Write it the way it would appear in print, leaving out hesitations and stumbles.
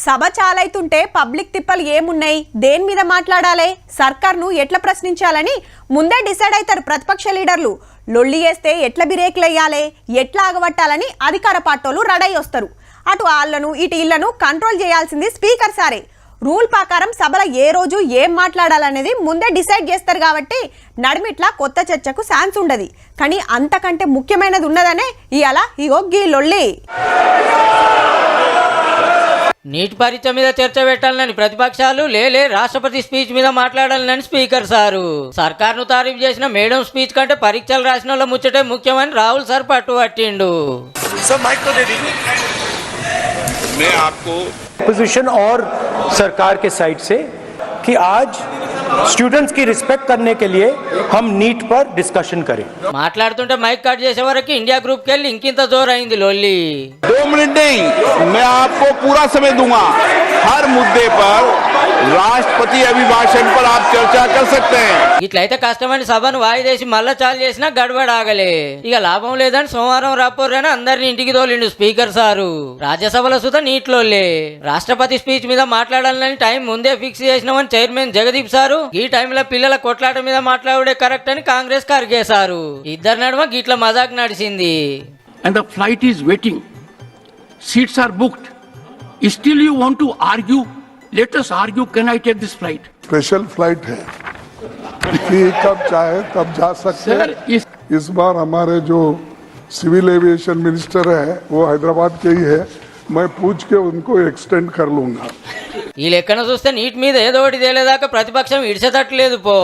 సభ చాలైతుంటే public తిప్పలు ఏమున్నాయి, దేని మీద మాట్లాడాలి, సర్కార్ను ఎట్లా ప్రశ్నించాలని ముందే డిసైడ్ అవుతారు ప్రతిపక్ష లీడర్లు. లొల్లి చేస్తే ఎట్లా బ్రేక్లు వేయాలి, ఎట్లా ఆగబట్టాలని అధికార పార్టీలు రెడీ వస్తారు. అటు వాళ్ళను ఇటు ఇళ్లను కంట్రోల్ చేయాల్సింది స్పీకర్ సారే. రూల్ ప్రకారం సభలో ఏ రోజు ఏం మాట్లాడాలనేది ముందే డిసైడ్ చేస్తారు కాబట్టి నడిమిట్లా కొత్త చర్చకు ఛాన్స్ ఉండదు. కానీ అంతకంటే ముఖ్యమైనది ఉన్నదనే ఇవాళ ఇగో గీ లొల్లి. నీట్ పరీక్ష మీద చర్చ పెట్టాలని ప్రతిపక్షాలు, లేలే రాష్ట్రపతి స్పీచ్ మీద మాట్లాడాలని స్పీకర్ సారు. సర్కార్ను తారీఫ్ చేసిన మేడం స్పీచ్ కంటే పరీక్షలు రాసిన వాళ్ళ ముచ్చటే ముఖ్యమని రాహుల్ సార్ పట్టు పట్టిండు. पोजीशन और सरकार के साइड से कि आज स्टूडेंट्स की रिस्पेक्ट करने के लिए हम नीट पर डिस्कशन करें. మాట్లాడుతుంటే మైక్ కట్ చేసే వరకు ఇండియా గ్రూప్ కెళ్ళి ఇంకింత జోరైంది లొల్లి. 2 मिनट नहीं, मैं आपको पूरा समय दूंगा. हर मुद्दे पर राष्ट्रपति अभिभाषण पर आप चर्चा कर सकते हैं. ఇట్లయితే కష్టమని సభను వాయిదేసి మళ్ళా చాలు చేసినా గడబడాగలే. ఇక లాభం లేదని సోమవారం రాపోర్రని అందరిని ఇంటికి తోలిండు స్పీకర్ సారు. రాజ్యసభలో సుధా నీటిలోలే రాష్ట్రపతి స్పీచ్ మీద మాట్లాడాలని టైం ముందే ఫిక్స్ చేసినామని చైర్మన్ జగదీప్ సారు. ఈ టైంలో పిల్లల కొట్లాట మీద మాట్లాడే కరెక్ట్ అని కాంగ్రెస్ కరిగేశారు. ఇద్దరు నడుమ గిట్ల మజాక్ నడిచింది. And the flight is waiting. Seats are booked. Still you want to argue? Let us argue. Can I take this flight? Special flight है कि कब चाहे तब जा सकते हैं. इस बार हमारे जो सिविल एविएशन मिनिस्टर है वो हैदराबाद के ही है. मैं पूछ के उनको एक्सटेंड कर लूंगा. ఈ లెక్కన చూస్తే నీట్ మీద ఏదో ఒకటి తేలేదాకా ప్రతిపక్షం ఇడిచేటట్లేదు పో.